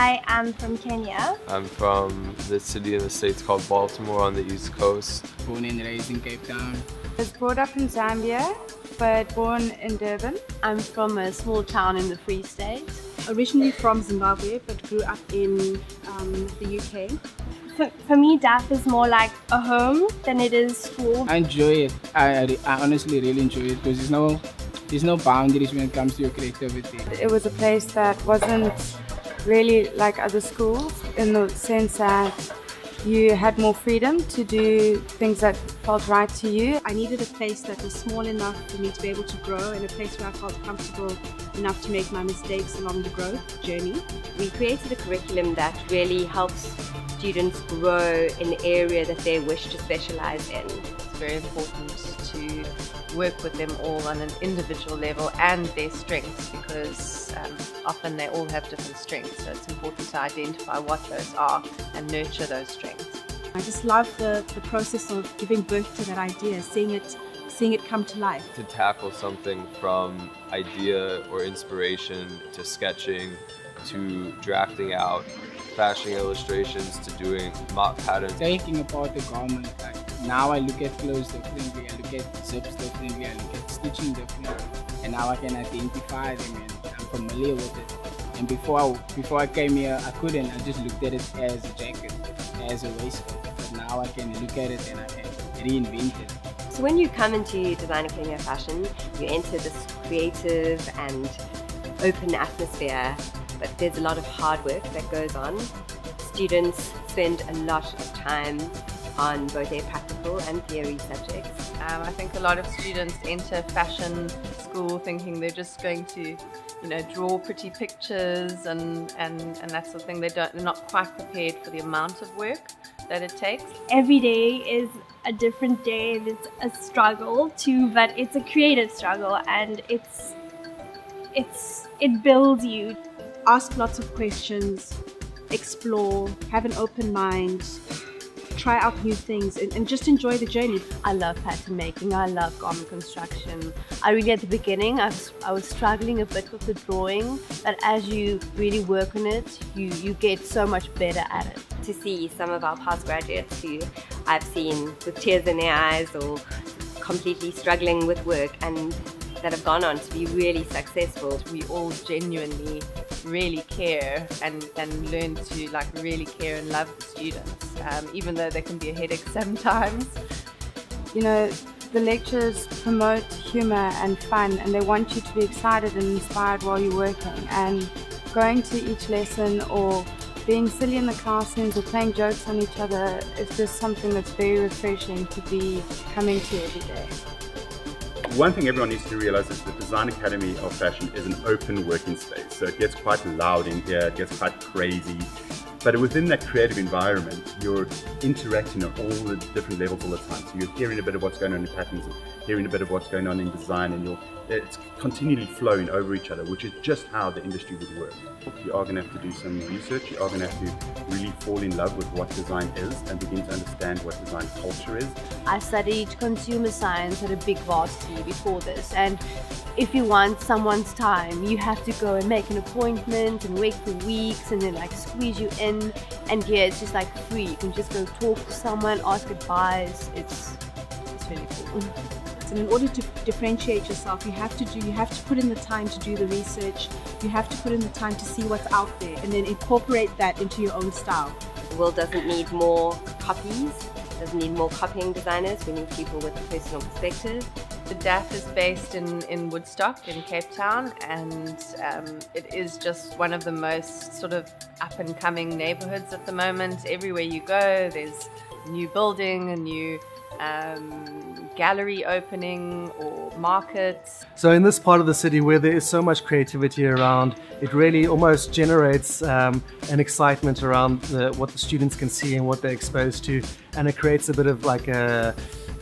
I am from Kenya. I'm from the city in the States called Baltimore on the East Coast. Born and raised in Cape Town. I was brought up in Zambia, but born in Durban. I'm from a small town in the Free State. Originally from Zimbabwe, but grew up in the UK. For me, DAF is more like a home than it is school. I enjoy it. I honestly really enjoy it because there's no boundaries when it comes to your creativity. It was a place that wasn't really like other schools in the sense that you had more freedom to do things that felt right to you. I needed a place that was small enough for me to be able to grow and a place where I felt comfortable enough to make my mistakes along the growth journey. We created a curriculum that really helps students grow in the area that they wish to specialize in. It's very important to work with them all on an individual level and their strengths, because often they all have different strengths, so it's important to identify what those are and nurture those strengths. I just love the process of giving birth to that idea, seeing it come to life. To tackle something from idea or inspiration to sketching to drafting out, fashioning illustrations to doing mock patterns. Taking apart the garment, like now I look at clothes differently, I look at zips differently, I look at stitching differently, and now I can identify them and I'm familiar with it. And before I came here, I couldn't. I just looked at it as a jacket, as a waistcoat. But now I can look at it and I can reinvent it. So when you come into Design Academy of Fashion, you enter this creative and open atmosphere, but there's a lot of hard work that goes on. Students spend a lot of time on both their practical and theory subjects. I think a lot of students enter fashion school thinking they're just going to, draw pretty pictures and that sort of thing. They're not quite prepared for the amount of work that it takes. Every day is a different day and it's a struggle too, but it's a creative struggle and it builds you. Ask lots of questions, explore, have an open mind, try out new things and just enjoy the journey. I love pattern making, I love garment construction. I really, at the beginning, I was struggling a bit with the drawing, but as you really work on it, you get so much better at it. To see some of our past graduates who I've seen with tears in their eyes or completely struggling with work and that have gone on to be really successful. We all genuinely really care and learn to really care and love the students, even though they can be a headache sometimes. The lectures promote humor and fun, and they want you to be excited and inspired while you're working. And going to each lesson or being silly in the classrooms or playing jokes on each other is just something that's very refreshing to be coming to every day. One thing everyone needs to realize is the Design Academy of Fashion is an open working space. So it gets quite loud in here, it gets quite crazy. But within that creative environment, you're interacting on all the different levels all the time. So you're hearing a bit of what's going on in patterns, and hearing a bit of what's going on in design, and it's continually flowing over each other, which is just how the industry would work. You are going to have to do some research. You are going to have to really fall in love with what design is and begin to understand what design culture is. I studied consumer science at a big varsity before this, and if you want someone's time, you have to go and make an appointment and wait for weeks and then squeeze you in. And yeah, it's just free. You can just go talk to someone, ask advice. It's really cool. And in order to differentiate yourself, you have to put in the time to do the research. You have to put in the time to see what's out there and then incorporate that into your own style. The world doesn't need more copies, doesn't need more copying designers. We need people with a personal perspective. The DAF is based in Woodstock in Cape Town, and it is just one of the most sort of up-and-coming neighbourhoods at the moment. Everywhere you go, there's a new building, a new gallery opening or markets. So in this part of the city where there is so much creativity around, it really almost generates an excitement around what the students can see and what they're exposed to, and it creates a bit of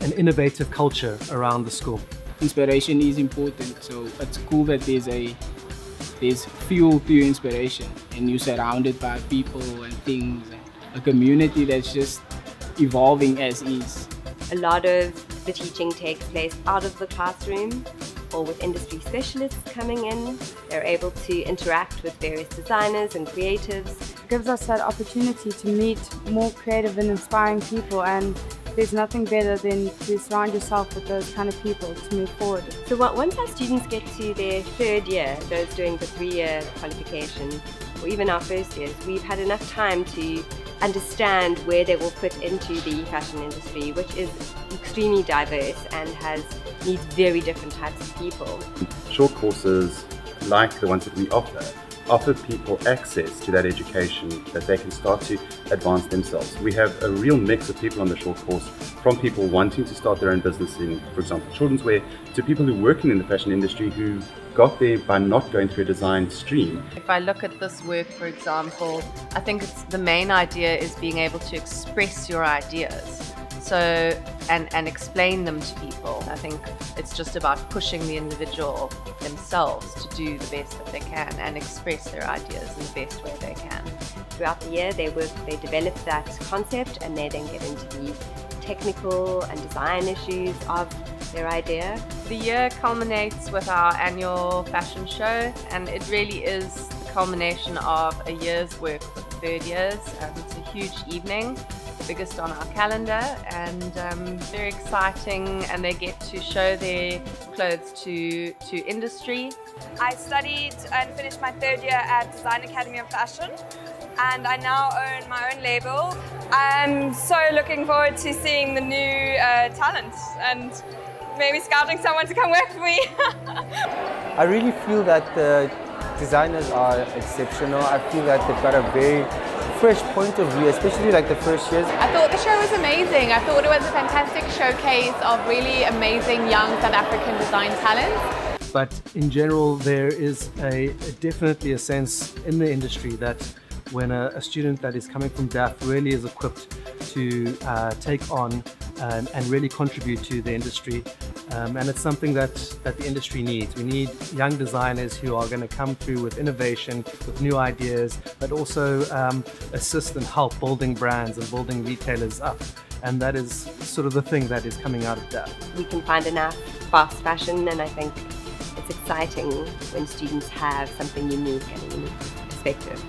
an innovative culture around the school. Inspiration is important, so it's cool that there's fuel to your inspiration and you're surrounded by people and things, and a community that's just evolving as is. A lot of the teaching takes place out of the classroom or with industry specialists coming in. They're able to interact with various designers and creatives gives us that opportunity to meet more creative and inspiring people, and there's nothing better than to surround yourself with those kind of people to move forward. So once our students get to their third year, those doing the 3-year qualification, or even our first years, we've had enough time to understand where they will fit into the fashion industry, which is extremely diverse and needs very different types of people. Short courses like the ones that we offer people access to that education that they can start to advance themselves. We have a real mix of people on the short course, from people wanting to start their own business in, for example, children's wear, to people who are working in the fashion industry who got there by not going through a design stream. If I look at this work, for example, I think the main idea is being able to express your ideas. So, and explain them to people. I think it's just about pushing the individual themselves to do the best that they can and express their ideas in the best way they can. Throughout the year, they develop that concept, and they then get into the technical and design issues of their idea. The year culminates with our annual fashion show, and it really is the culmination of a year's work for the third years. It's a huge evening, the biggest on our calendar, and very exciting, and they get to show their clothes to industry. I studied and finished my third year at Design Academy of Fashion, and I now own my own label. I'm so looking forward to seeing the new talent and maybe scouting someone to come work for me. I really feel that the designers are exceptional. I feel that they've got a very fresh point of view, especially like the first years. I thought the show was amazing. I thought it was a fantastic showcase of really amazing young South African design talents. But in general, there is definitely a sense in the industry that when a student that is coming from DAF really is equipped to take on and really contribute to the industry. And it's something that the industry needs. We need young designers who are going to come through with innovation, with new ideas, but also assist and help building brands and building retailers up. And that is sort of the thing that is coming out of DAF. We can find enough fast fashion, and I think it's exciting when students have something unique and a unique perspective.